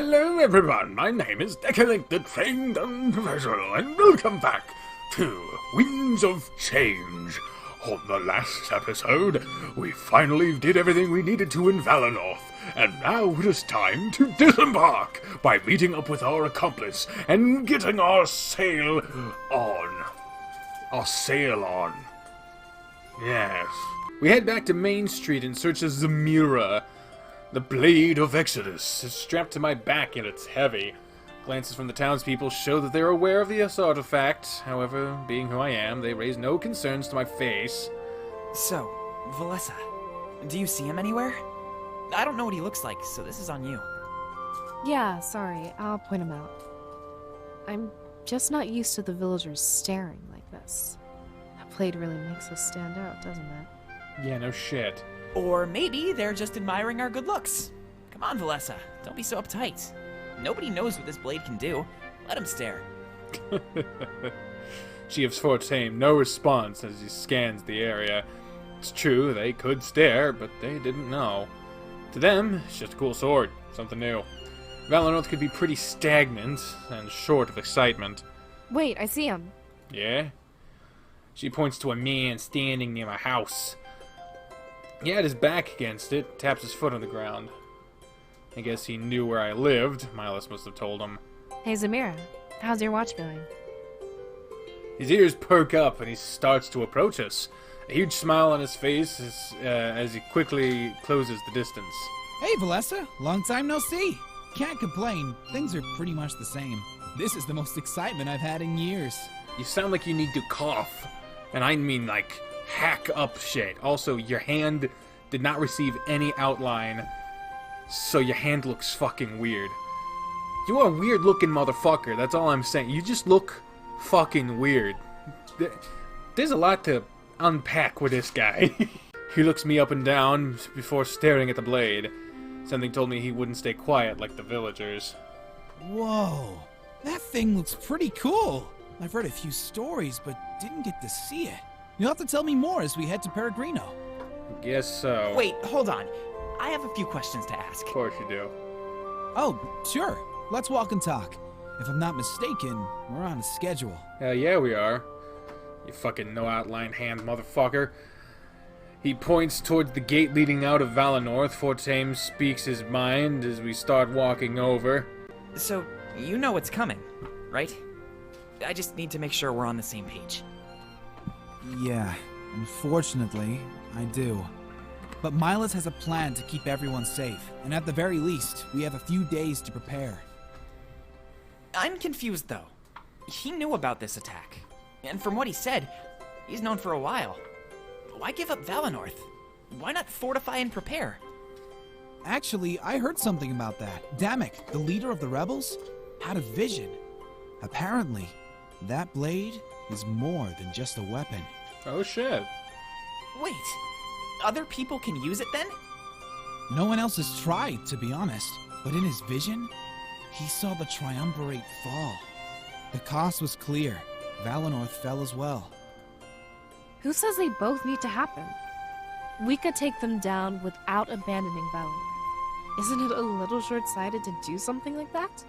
Hello everyone, my name is Decalink the Trained Unprofessional, and welcome back to Winds of Change. On the last episode, we finally did everything we needed to in Valinor, and now it is time to disembark by meeting up with our accomplice and getting our sail on. Yes. We head back to Main Street in search of Zamira. The Blade of Exodus is strapped to my back and it's heavy. Glances from the townspeople show that they're aware of this artifact. However, being who I am, they raise no concerns to my face. So, Valessa, do you see him anywhere? I don't know what he looks like, so this is on you. Yeah, sorry, I'll point him out. I'm just not used to the villagers staring like this. That blade really makes us stand out, doesn't it? Yeah, no shit. Or maybe they're just admiring our good looks. Come on, Valessa, don't be so uptight. Nobody knows what this blade can do. Let him stare. She gives Fortame no response as he scans the area. It's true, they could stare, but they didn't know. To them, it's just a cool sword, something new. Valinor could be pretty stagnant and short of excitement. Wait, I see him. Yeah? She points to a man standing near my house. He had his back against it, taps his foot on the ground. I guess he knew where I lived. Milas must have told him. Hey, Zamira, how's your watch going? His ears perk up and he starts to approach us. A huge smile on his face as he quickly closes the distance. Hey, Valessa. Long time no see. Can't complain. Things are pretty much the same. This is the most excitement I've had in years. You sound like you need to cough. And I mean, like, hack up shit. Also, your hand did not receive any outline, so your hand looks fucking weird. You are a weird looking motherfucker, that's all I'm saying. You just look fucking weird. There's a lot to unpack with this guy. He looks me up and down before staring at the blade. Something told me he wouldn't stay quiet like the villagers. Whoa, that thing looks pretty cool. I've heard a few stories, but didn't get to see it. You'll have to tell me more as we head to Peregrino. Guess so. Wait, hold on. I have a few questions to ask. Of course you do. Oh, sure. Let's walk and talk. If I'm not mistaken, we're on a schedule. Hell yeah, we are. You fucking no-outline hand motherfucker. He points towards the gate leading out of Valinor. Fortame speaks his mind as we start walking over. So, you know what's coming, right? I just need to make sure we're on the same page. Yeah, unfortunately, I do. But Milas has a plan to keep everyone safe, and at the very least, we have a few days to prepare. I'm confused, though. He knew about this attack. And from what he said, he's known for a while. Why give up Valinor? Why not fortify and prepare? Actually, I heard something about that. Damek, the leader of the rebels, had a vision. Apparently, that blade is more than just a weapon. Oh shit. Wait, other people can use it then? No one else has tried, to be honest. But in his vision, he saw the Triumvirate fall. The cost was clear. Valinor fell as well. Who says they both need to happen? We could take them down without abandoning Valinor. Isn't it a little short-sighted to do something like that?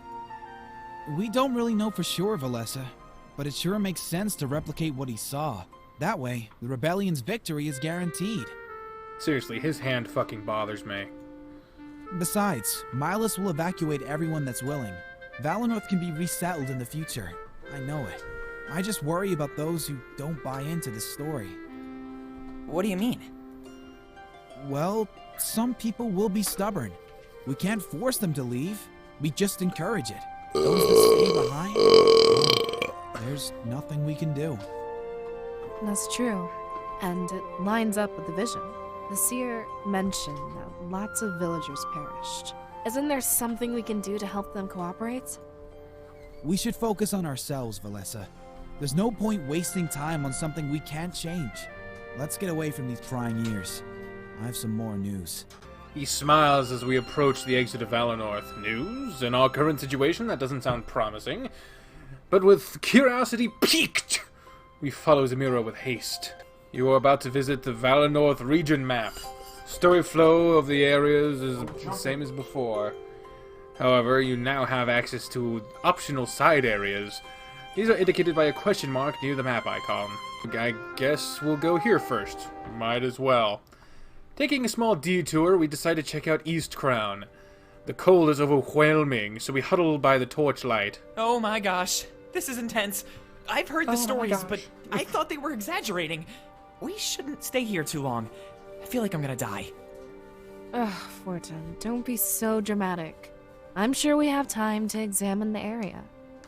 We don't really know for sure, Valessa, but it sure makes sense to replicate what he saw. That way, the rebellion's victory is guaranteed. Seriously, his hand fucking bothers me. Besides, Milas will evacuate everyone that's willing. Valinor can be resettled in the future. I know it. I just worry about those who don't buy into the story. What do you mean? Well, some people will be stubborn. We can't force them to leave. We just encourage it. Those that stay behind, well, there's nothing we can do. That's true. And it lines up with the vision. The seer mentioned that lots of villagers perished. Isn't there something we can do to help them cooperate? We should focus on ourselves, Valessa. There's no point wasting time on something we can't change. Let's get away from these prying ears. I have some more news. He smiles as we approach the exit of Valinor. News? In our current situation, that doesn't sound promising. But with curiosity piqued, we follow Zamira with haste. You are about to visit the Valinor region map. Story flow of the areas is the same as before. However, you now have access to optional side areas. These are indicated by a question mark near the map icon. I guess we'll go here first. Might as well. Taking a small detour, we decide to check out East Crown. The cold is overwhelming, so we huddle by the torchlight. Oh my gosh, this is intense. I've heard the Oh my stories, gosh. but I thought they were exaggerating. We shouldn't stay here too long. I feel like I'm gonna die. Ugh, Fortin, don't be so dramatic. I'm sure we have time to examine the area.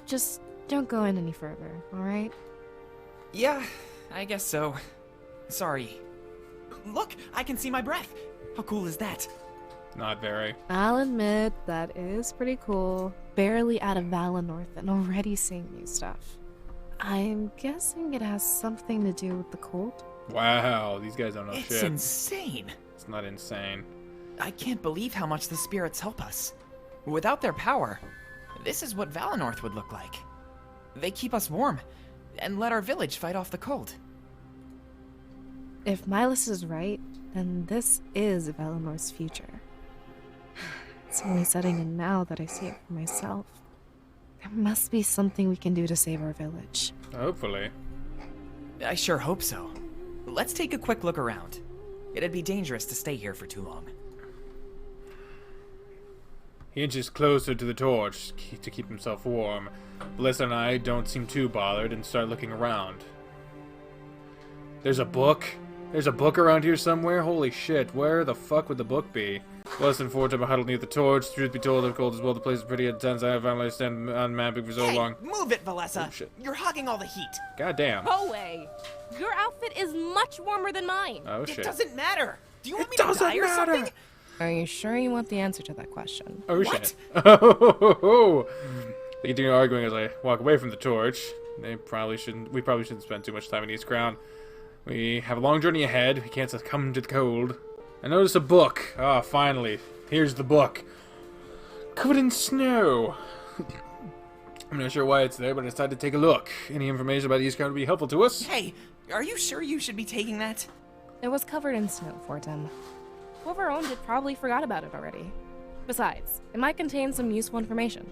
Just don't go in any further, alright? Yeah, I guess so. Sorry. Look, I can see my breath. How cool is that? Not very. I'll admit, that is pretty cool. Barely out of Valinor and already seeing new stuff. I'm guessing it has something to do with the cold? Wow, these guys don't know It's shit. insane. It's not insane. I can't believe how much the spirits help us. Without their power, this is what Valinor would look like. They keep us warm and let our village fight off the cold. If Milas is right, then this is Valinor's future. It's only setting in now that I see it for myself. There must be something we can do to save our village. Hopefully. I sure hope so. Let's take a quick look around. It'd be dangerous to stay here for too long. He inches closer to the torch to keep himself warm. Bliss and I don't seem too bothered and start looking around. There's a book? There's a book around here somewhere? Holy shit, where the fuck would the book be? Less than 4 times huddled near the torch. Truth be told, the cold as well. The place is pretty intense. I have finally stand on mapping for so Hey, long. move it, Valessa! Oh, shit. You're hogging all the heat. God damn. Go away. Your outfit is much warmer than mine. Oh It shit. doesn't matter. Do you want me It to doesn't die or matter. something? Are you sure you want the answer to that question? Oh What? shit. Oh. They continue arguing as I walk away from the torch. We probably shouldn't spend too much time in East Crown. We have a long journey ahead. We can't succumb to the cold. I notice a book. Ah, finally. Here's the book. Covered in snow. I'm not sure why it's there, but I decided to take a look. Any information about East Crown would be helpful to us. Hey, are you sure you should be taking that? It was covered in snow, Fortin. Whoever owned it probably forgot about it already. Besides, it might contain some useful information.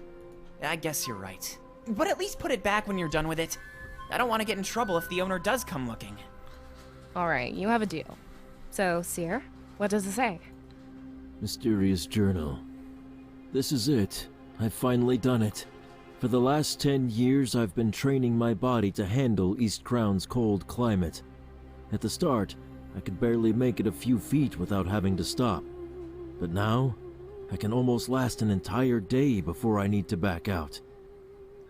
I guess you're right. But at least put it back when you're done with it. I don't want to get in trouble if the owner does come looking. Alright, you have a deal. So, Seer, what does it say? Mysterious journal. This is it. I've finally done it. For the last 10 years, I've been training my body to handle East Crown's cold climate. At the start, I could barely make it a few feet without having to stop. But now, I can almost last an entire day before I need to back out.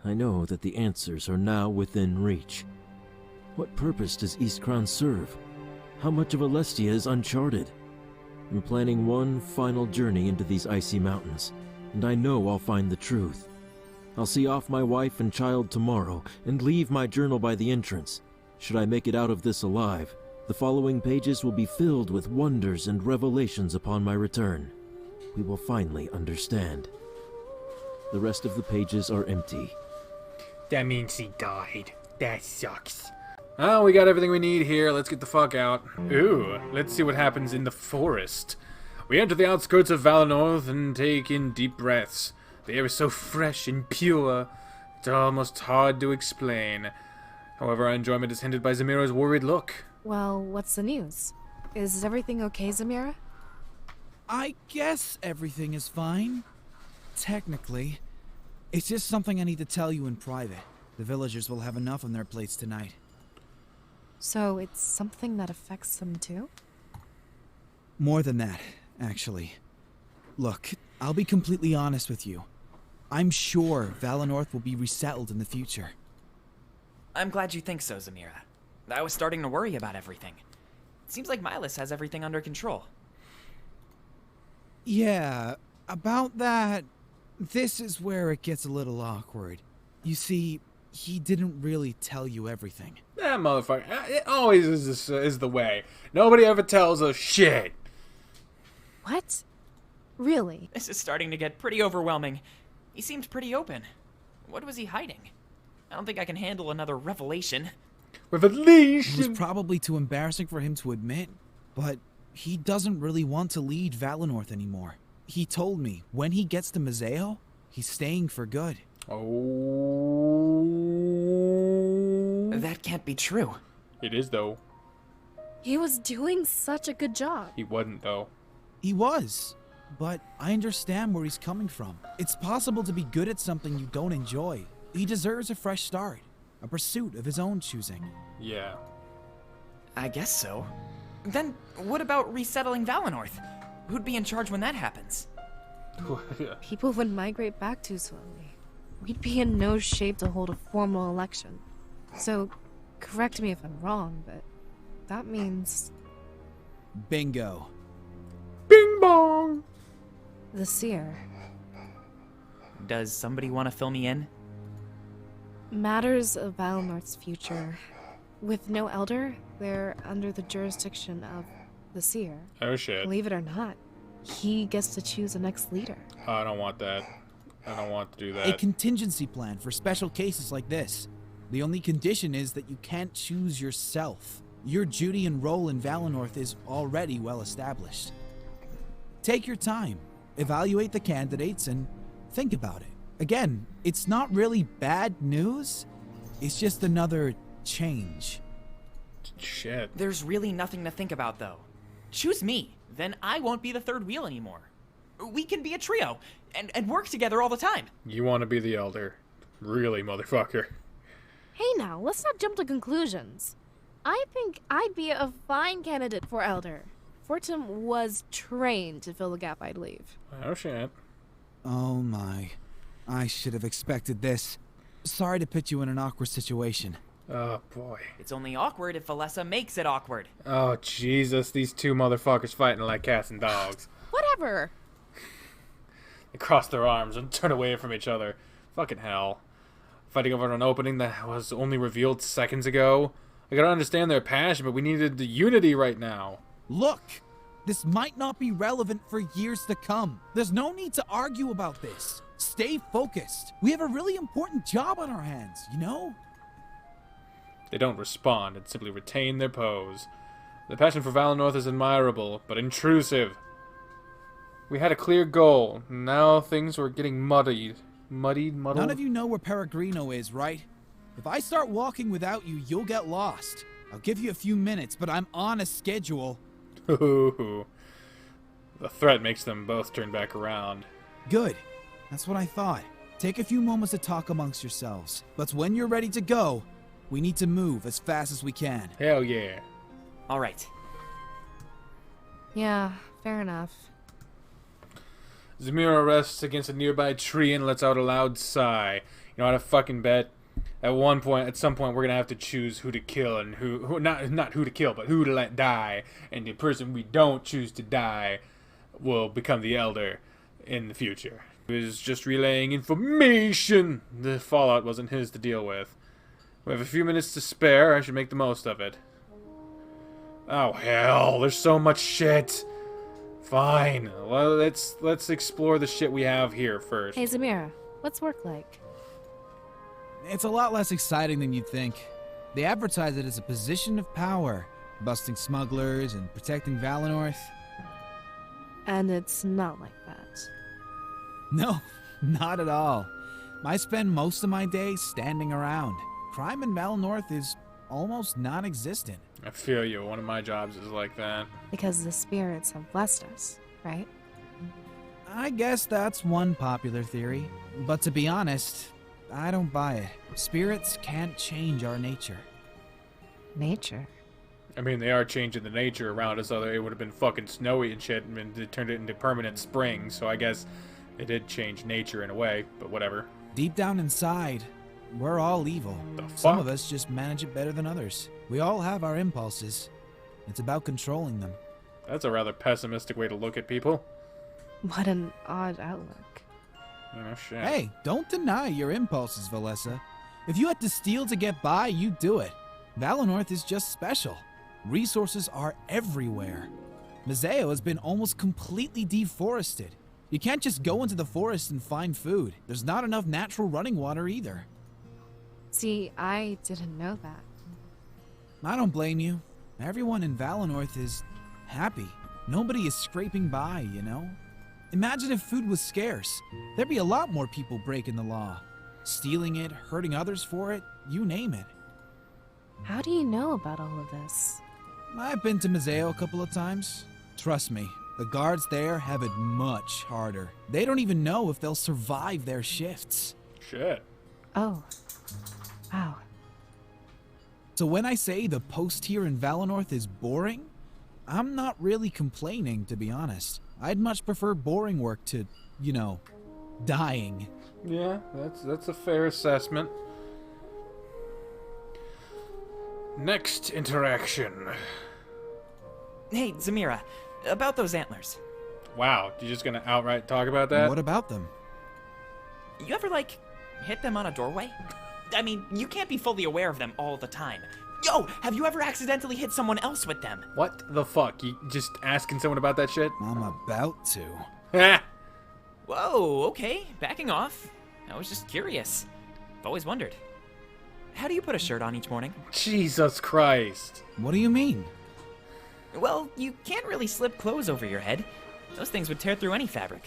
I know that the answers are now within reach. What purpose does East Crown serve? How much of Alestia is uncharted? I'm planning one final journey into these icy mountains, and I know I'll find the truth. I'll see off my wife and child tomorrow, and leave my journal by the entrance. Should I make it out of this alive, the following pages will be filled with wonders and revelations upon my return. We will finally understand. The rest of the pages are empty. That means he died. That sucks. Oh, we got everything we need here. Let's get the fuck out. Ooh, let's see what happens in the forest. We enter the outskirts of Valinor and take in deep breaths. The air is so fresh and pure, it's almost hard to explain. However, our enjoyment is hindered by Zamira's worried look. Well, what's the news? Is everything okay, Zamira? I guess everything is fine. Technically. It's just something I need to tell you in private. The villagers will have enough on their plates tonight. So it's something that affects them too? More than that, actually. Look, I'll be completely honest with you. I'm sure Valinor will be resettled in the future. I'm glad you think so, Zamira. I was starting to worry about everything. It seems like Milas has everything under control. Yeah, about that, this is where it gets a little awkward. You see, he didn't really tell you everything. That motherfucker. It always is the way. Nobody ever tells us shit. What? Really? This is starting to get pretty overwhelming. He seemed pretty open. What was he hiding? I don't think I can handle another revelation. With a It leash. was probably too embarrassing for him to admit, but he doesn't really want to lead Valinor anymore. He told me when he gets to Mazeo, he's staying for good. Oh. That can't be true. It is, though. He was doing such a good job. He wasn't, though. He was, but I understand where he's coming from. It's possible to be good at something you don't enjoy. He deserves a fresh start, a pursuit of his own choosing. Yeah. I guess so. Then what about resettling Valenorth? Who'd be in charge when that happens? People would migrate back too slowly. We'd be in no shape to hold a formal election. So, correct me if I'm wrong, but that means Bingo. Bing bong! the seer. Does somebody want to fill me in? Matters of Valenorth's future. With no elder, they're under the jurisdiction of the seer. Oh, shit. Believe it or not, he gets to choose the next leader. I don't want that. I don't want to do A that. contingency plan for special cases like this. The only condition is that you can't choose yourself. Your duty and role in Valenorth is already well established. Take your time, evaluate the candidates, and think about it. Again, it's not really bad news, it's just another change. Shit. There's really nothing to think about, though. Choose me, then I won't be the third wheel anymore. We can be a trio, and work together all the time. You want to be the elder. Really, motherfucker. Hey now, let's not jump to conclusions. I think I'd be a fine candidate for elder. Fortum was trained to fill the gap I'd leave. Oh, shit. Oh my. I should have expected this. Sorry to put you in an awkward situation. Oh, boy. It's only awkward if Valessa makes it awkward. Oh, Jesus. These two motherfuckers fighting like cats and dogs. Whatever. They cross their arms and turn away from each other. Fucking hell. Fighting over an opening that was only revealed seconds ago. I gotta understand their passion, but we needed the unity right now. Look! This might not be relevant for years to come. There's no need to argue about this. Stay focused. We have a really important job on our hands, you know? They don't respond and simply retain their pose. The passion for Valenorth is admirable, but intrusive. We had a clear goal. Now things were getting muddied. Muddled? None of you know where Peregrino is, right? If I start walking without you, you'll get lost. I'll give you a few minutes, but I'm on a schedule. The threat makes them both turn back around. Good. That's what I thought. Take a few moments to talk amongst yourselves. But when you're ready to go, we need to move as fast as we can. Hell yeah. All right. Yeah, fair enough. Zamira rests against a nearby tree and lets out a loud sigh. You know what I fucking bet? At some point, we're gonna have to choose who to kill and who not who to kill, but who to let die. And the person we don't choose to die will become the elder in the future. He was just relaying information. The fallout wasn't his to deal with. We have a few minutes to spare. I should make the most of it. Oh hell, there's so much shit. Fine. Well, let's explore the shit we have here first. Hey, Zamira, what's work like? It's a lot less exciting than you'd think. They advertise it as a position of power, busting smugglers and protecting Valenorth. And it's not like that. No, not at all. I spend most of my days standing around. Crime in Valenorth is almost non-existent. I feel you. One of my jobs is like that. Because the spirits have blessed us, right? I guess that's one popular theory. But to be honest, I don't buy it. Spirits can't change our nature. Nature. I mean, they are changing the nature around us, otherwise it would have been fucking snowy and shit, and they turned it into permanent spring, so I guess they did change nature in a way, but whatever. Deep down inside, we're all evil. The Some fuck? of us just manage it better than others. We all have our impulses. It's about controlling them. That's a rather pessimistic way to look at people. What an odd outlook. You know, shit. Hey, don't deny your impulses, Valessa. If you had to steal to get by, you'd do it. Valenorth is just special. Resources are everywhere. Mazeo has been almost completely deforested. You can't just go into the forest and find food. There's not enough natural running water either. See, I didn't know that. I don't blame you. Everyone in Valenorth is happy. Nobody is scraping by, you know? Imagine if food was scarce. There'd be a lot more people breaking the law. Stealing it, hurting others for it, you name it. How do you know about all of this? I've been to Museo a couple of times. Trust me, the guards there have it much harder. They don't even know if they'll survive their shifts. Shit. Oh. Wow. So when I say the post here in Valenorth is boring, I'm not really complaining, to be honest. I'd much prefer boring work to, you know, dying. Yeah, that's a fair assessment. Next interaction. Hey, Zamira, about those antlers. Wow, you just gonna outright talk about that? What about them? You ever, like, hit them on a doorway? I mean, you can't be fully aware of them all the time. Yo, have you ever accidentally hit someone else with them? What the fuck? You just asking someone about that shit? I'm about to. Ha! Whoa, okay, backing off. I was just curious. I've always wondered. How do you put a shirt on each morning? Jesus Christ. What do you mean? Well, you can't really slip clothes over your head. Those things would tear through any fabric.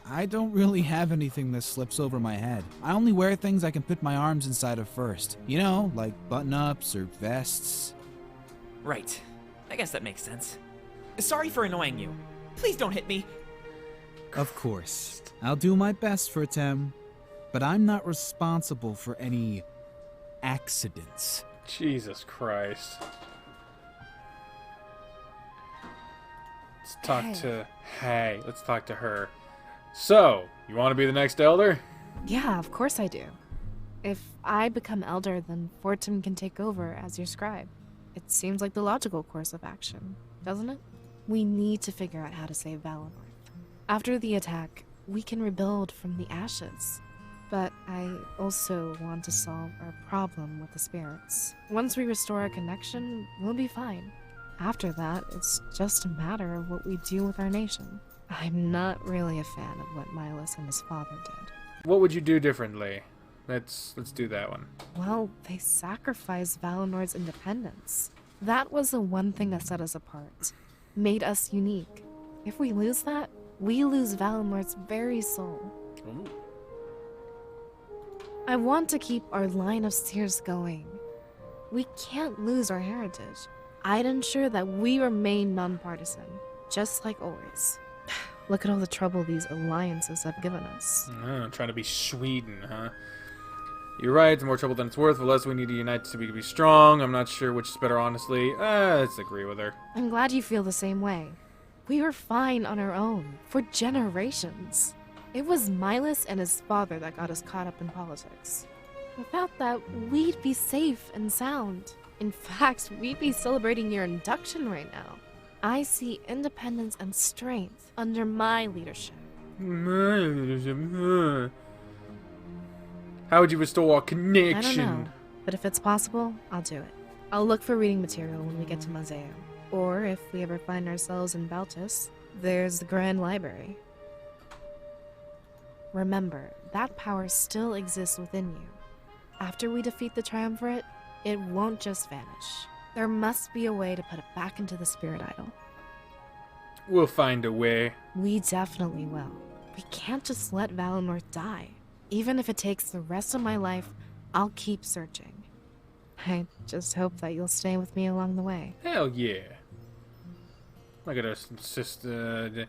I don't really have anything that slips over my head. I only wear things I can put my arms inside of first. You know, like button-ups or vests. Right. I guess that makes sense. Sorry for annoying you. Please don't hit me. Of course. I'll do my best for Tem, but I'm not responsible for any accidents. Jesus Christ. Let's talk to... Hey, let's talk to her. So, you want to be the next elder? Yeah, of course I do. If I become elder, then Fortum can take over as your scribe. It seems like the logical course of action, doesn't it? We need to figure out how to save Valenorth. After the attack, we can rebuild from the ashes. But I also want to solve our problem with the spirits. Once we restore our connection, we'll be fine. After that, it's just a matter of what we do with our nation. I'm not really a fan of what Milas and his father did. What would you do differently? Let's do that one. Well, they sacrificed Valenor's independence. That was the one thing that set us apart, made us unique. If we lose that, we lose Valenor's very soul. Ooh. I want to keep our line of seers going. We can't lose our heritage. I'd ensure that we remain nonpartisan, just like always. Look at all the trouble these alliances have given us. Trying to be Sweden, huh? You're right, it's more trouble than it's worth. The less we need to unite to be strong. I'm not sure which is better, honestly. Let's agree with her. I'm glad you feel the same way. We were fine on our own, for generations. It was Milas and his father that got us caught up in politics. Without that, we'd be safe and sound. In fact, we'd be celebrating your induction right now. I see independence and strength under my leadership. How would you restore our I connection? don't know, but if it's possible, I'll do it. I'll look for reading material when we get to Museo. Or if we ever find ourselves in Baltus, there's the Grand Library. Remember, that power still exists within you. After we defeat the Triumvirate, it won't just vanish. There must be a way to put it back into the Spirit Idol. We'll find a way. We definitely will. We can't just let Valenorth die. Even if it takes the rest of my life, I'll keep searching. I just hope that you'll stay with me along the way. Hell yeah. Look at us, sister.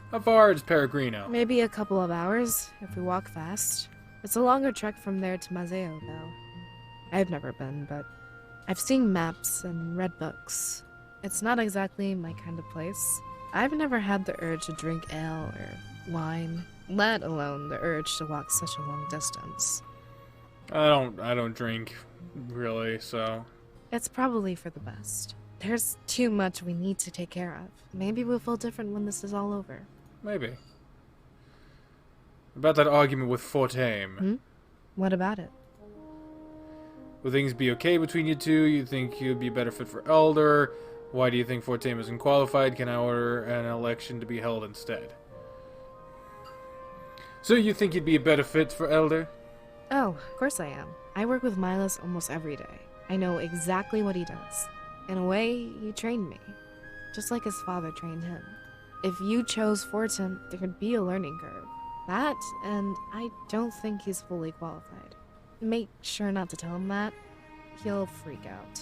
How far is Peregrino? Maybe a couple of hours, if we walk fast. It's a longer trek from there to Museo, though. I've never been, but I've seen maps and read books. It's not exactly my kind of place. I've never had the urge to drink ale or wine, let alone the urge to walk such a long distance. I don't drink, really, so... It's probably for the best. There's too much we need to take care of. Maybe we'll feel different when this is all over. Maybe. About that argument with Fortame. What about it? Will things be okay between you two? You think you'd be a better fit for Elder? Why do you think Fortame isn't qualified? Can I order an election to be held instead? So you think you'd be a better fit for Elder? Oh, of course I am. I work with Milas almost every day. I know exactly what he does. In a way, he trained me. Just like his father trained him. If you chose Fortum, there'd be a learning curve. That, and I don't think he's fully qualified. Make sure not to tell him that. He'll freak out.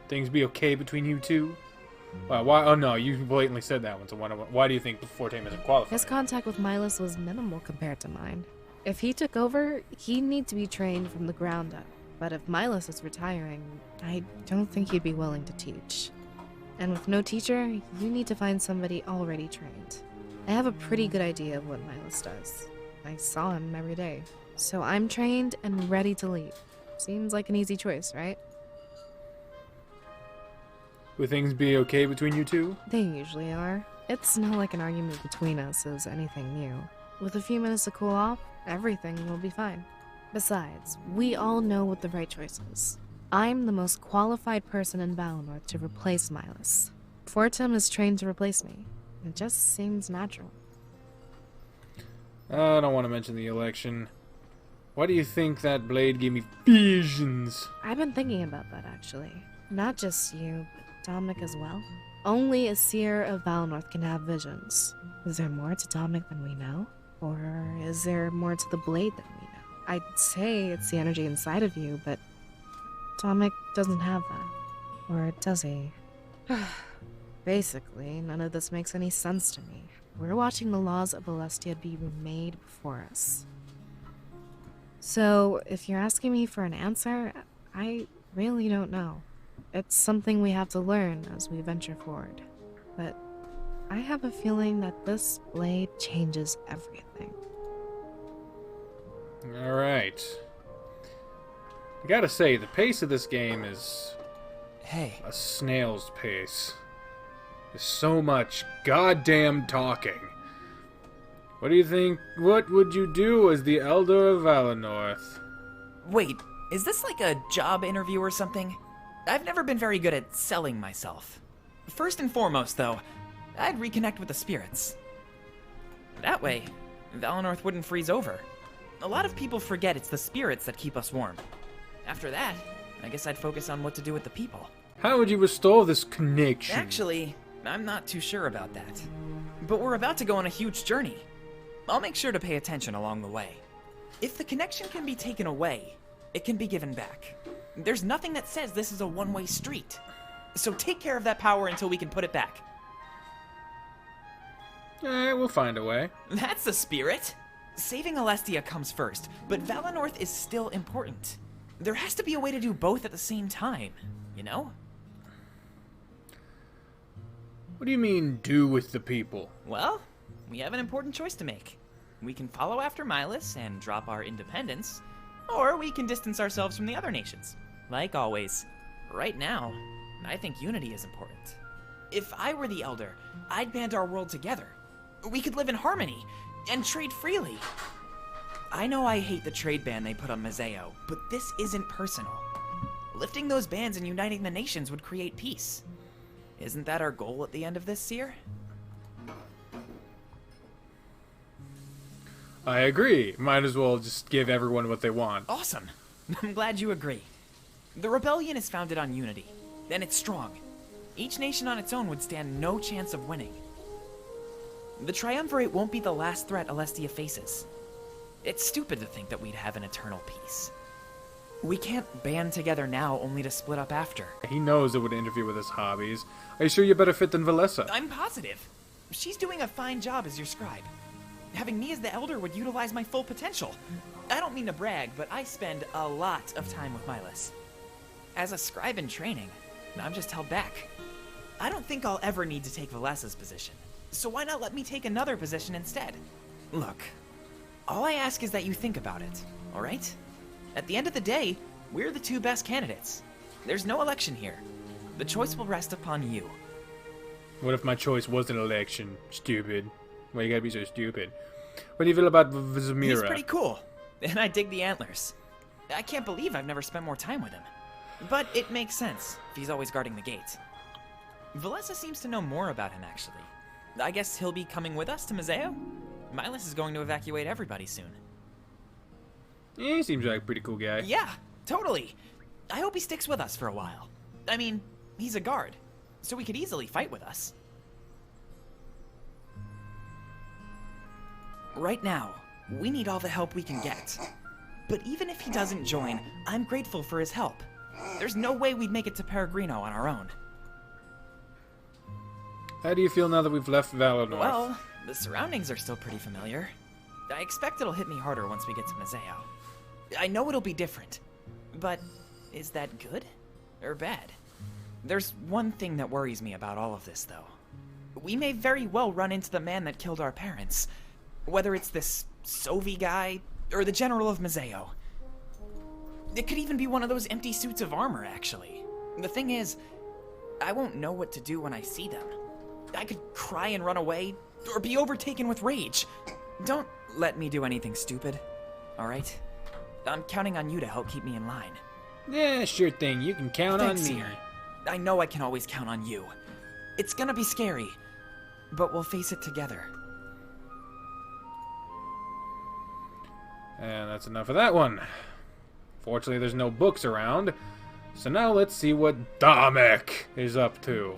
Things be okay between you two? Why? Oh no, you blatantly said that one. So why do you think Fortum isn't qualified? His contact with Milos was minimal compared to mine. If he took over, he'd need to be trained from the ground up. But if Milos is retiring, I don't think he'd be willing to teach. And with no teacher, you need to find somebody already trained. I have a pretty good idea of what Milos does. I saw him every day. So I'm trained and ready to lead. Seems like an easy choice, right? Would things be okay between you two? They usually are. It's not like an argument between us is anything new. With a few minutes to cool off, everything will be fine. Besides, we all know what the right choice is. I'm the most qualified person in Valinor to replace Milos. Fortum is trained to replace me. It just seems natural. I don't want to mention the election. Why do you think that blade gave me visions? I've been thinking about that, actually. Not just you, but Dominic as well. Only a seer of Valinor can have visions. Is there more to Dominic than we know? Or is there more to the blade than we know? I'd say it's the energy inside of you, but Dominic doesn't have that. Or does he? Basically, none of this makes any sense to me. We're watching the laws of Alestia be remade before us. So, if you're asking me for an answer, I really don't know. It's something we have to learn as we venture forward. But I have a feeling that this blade changes everything. Alright. I gotta say, the pace of this game is Hey, a snail's pace. There's so much goddamn talking. What do you think? What would you do as the Elder of Valinor? wait, is this like a job interview or something? I've never been very good at selling myself. First and foremost, though, I'd reconnect with the spirits. That way, Valinor wouldn't freeze over. A lot of people forget it's the spirits that keep us warm. After that, I guess I'd focus on what to do with the people. How would you restore this connection? Actually, I'm not too sure about that. But we're about to go on a huge journey. I'll make sure to pay attention along the way. If the connection can be taken away, it can be given back. There's nothing that says this is a one-way street. So take care of that power until we can put it back. We'll find a way. That's the spirit! Saving Alestia comes first, but Valinor is still important. There has to be a way to do both at the same time, you know? What do you mean, do with the people? Well, we have an important choice to make. We can follow after Milos and drop our independence, or we can distance ourselves from the other nations. Like always, right now, I think unity is important. If I were the Elder, I'd band our world together. We could live in harmony and trade freely. I know I hate the trade ban they put on Mazeo, but this isn't personal. Lifting those bans and uniting the nations would create peace. Isn't that our goal at the end of this, Seer? I agree. Might as well just give everyone what they want. Awesome. I'm glad you agree. The rebellion is founded on unity, and it's strong. Each nation on its own would stand no chance of winning. The Triumvirate won't be the last threat Alestia faces. It's stupid to think that we'd have an eternal peace. We can't band together now only to split up after. He knows it would interfere with his hobbies. Are you sure you're better fit than Valessa? I'm positive. She's doing a fine job as your scribe. Having me as the Elder would utilize my full potential. I don't mean to brag, but I spend a lot of time with Milos. As a scribe in training, I'm just held back. I don't think I'll ever need to take Valessa's position. So why not let me take another position instead? Look, all I ask is that you think about it, alright? At the end of the day, we're the two best candidates. There's no election here. The choice will rest upon you. What if my choice was an election? Stupid. Why you gotta be so stupid? What do you feel about Zamira? He's pretty cool, and I dig the antlers. I can't believe I've never spent more time with him. But it makes sense, if he's always guarding the gate. Valessa seems to know more about him, actually. I guess he'll be coming with us to Mazeo? Milos is going to evacuate everybody soon. Yeah, he seems like a pretty cool guy. Yeah, totally. I hope he sticks with us for a while. I mean, he's a guard. so he could easily fight with us. Right now, we need all the help we can get. But even if he doesn't join, I'm grateful for his help. There's no way we'd make it to Peregrino on our own. How do you feel now that we've left Valinor? Well, the surroundings are still pretty familiar. I expect it'll hit me harder once we get to Mazeo. I know it'll be different, but is that good or bad? There's one thing that worries me about all of this, though. We may very well run into the man that killed our parents, whether it's this Sovi guy or the General of Mazeo. It could even be one of those empty suits of armor, actually. The thing is, I won't know what to do when I see them. I could cry and run away, or be overtaken with rage. Don't let me do anything stupid, alright? I'm counting on you to help keep me in line. Yeah, sure thing. You can count Thanks, on me. Seer. I know I can always count on you. It's gonna be scary, but we'll face it together. And that's enough of that one. Fortunately, there's no books around. So now let's see what Damek is up to.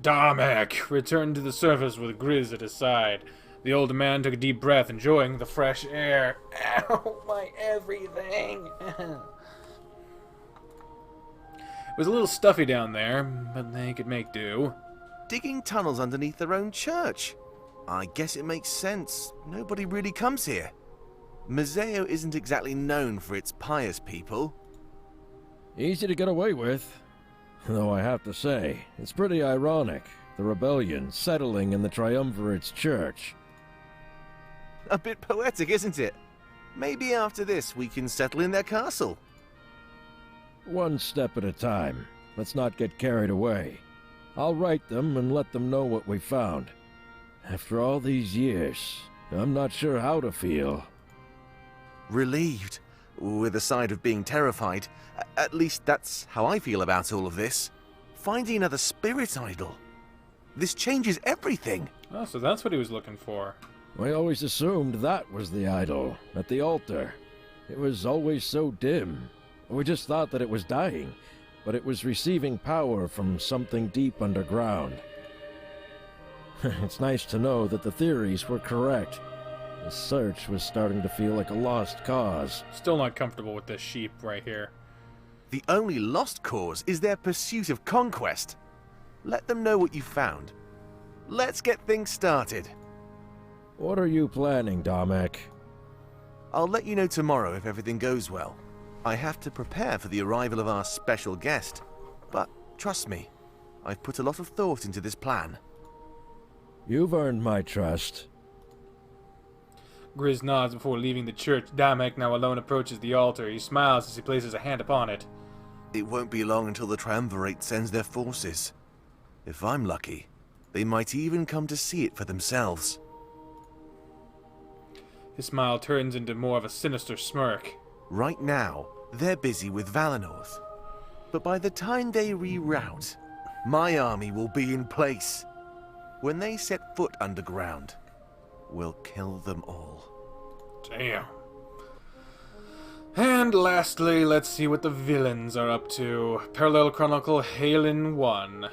Damek returned to the surface with Grizz at his side. The old man took a deep breath, enjoying the fresh air. Ow, my everything. It was a little stuffy down there, but they could make do. Digging tunnels underneath their own church. I guess it makes sense. Nobody really comes here. Mazeo isn't exactly known for its pious people. Easy to get away with. Though I have to say, it's pretty ironic, the rebellion settling in the Triumvirate's church. A bit poetic, isn't it? Maybe after this we can settle in their castle. One step at a time. Let's not get carried away. I'll write them and let them know what we found. After all these years, I'm not sure how to feel. Relieved, with a side of being terrified. At least that's how I feel about all of this. Finding another spirit idol. This changes everything. Oh, so that's what he was looking for. We always assumed that was the idol, at the altar. It was always so dim. We just thought that it was dying, but it was receiving power from something deep underground. It's nice to know that the theories were correct. The search was starting to feel like a lost cause. Still not comfortable with this sheep right here. The only lost cause is their pursuit of conquest. Let them know what you found. Let's get things started. What are you planning, Damek? I'll let you know tomorrow if everything goes well. I have to prepare for the arrival of our special guest. But trust me, I've put a lot of thought into this plan. You've earned my trust. Grizz nods before leaving the church. Damek, now alone, approaches the altar. He smiles as he places a hand upon it. It won't be long until the Triumvirate sends their forces. If I'm lucky, they might even come to see it for themselves. His smile turns into more of a sinister smirk. Right now, they're busy with Valinor. But by the time they reroute, my army will be in place. When they set foot underground, we'll kill them all. Damn. And lastly, let's see what the villains are up to. Parallel Chronicle Halen 1.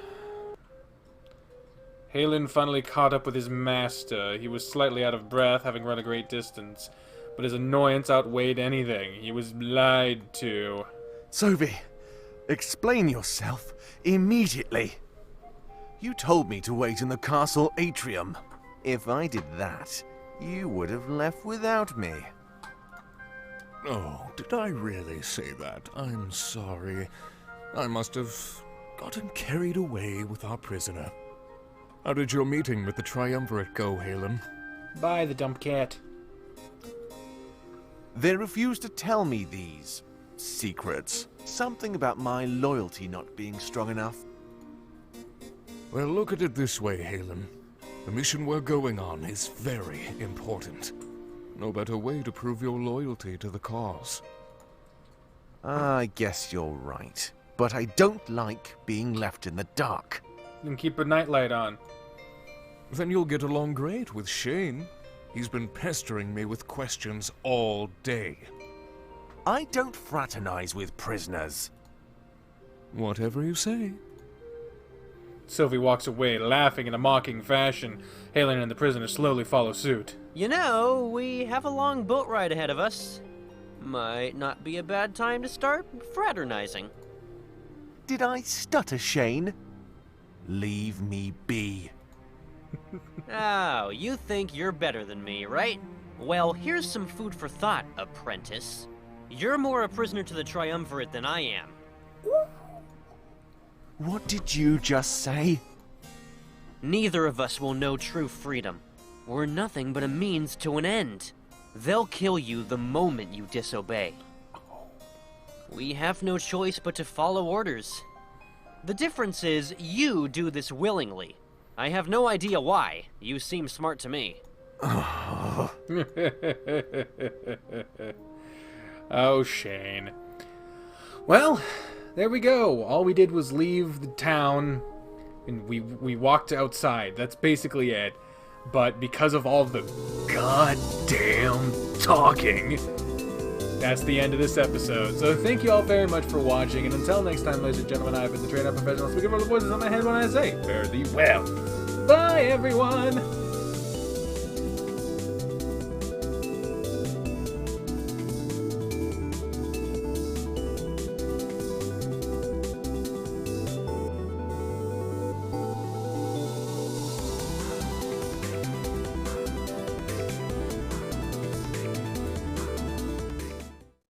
Halen finally caught up with his master. He was slightly out of breath, having run a great distance, but his annoyance outweighed anything. He was lied to. Sovi, explain yourself immediately. You told me to wait in the castle atrium. If I did that, you would have left without me. Oh, did I really say that? I'm sorry. I must have gotten carried away with our prisoner. How did your meeting with the Triumvirate go, Halen? Bye, the dumb cat. They refused to tell me these secrets. Something about my loyalty not being strong enough. Well, look at it this way, Halen. The mission we're going on is very important. No better way to prove your loyalty to the cause. I guess you're right. But I don't like being left in the dark. You can keep a nightlight on. Then you'll get along great with Shane. He's been pestering me with questions all day. I don't fraternize with prisoners. Whatever you say. Sylvie walks away, laughing in a mocking fashion. Halen and the prisoner slowly follow suit. You know, we have a long boat ride ahead of us. Might not be a bad time to start fraternizing. Did I stutter, Shane? Leave me be. Oh, you think you're better than me, right? Well, here's some food for thought, apprentice. You're more a prisoner to the Triumvirate than I am. What did you just say? Neither of us will know true freedom. We're nothing but a means to an end. They'll kill you the moment you disobey. We have no choice but to follow orders. The difference is, you do this willingly. I have no idea why. You seem smart to me. Oh, Shane. Well, there we go. All we did was leave the town, and we walked outside. That's basically it. But because of all the goddamn talking, that's the end of this episode. So thank you all very much for watching, and until next time, ladies and gentlemen, I've been the trainer professional speaking for the voices on my head when I say, fare thee well. Bye, everyone!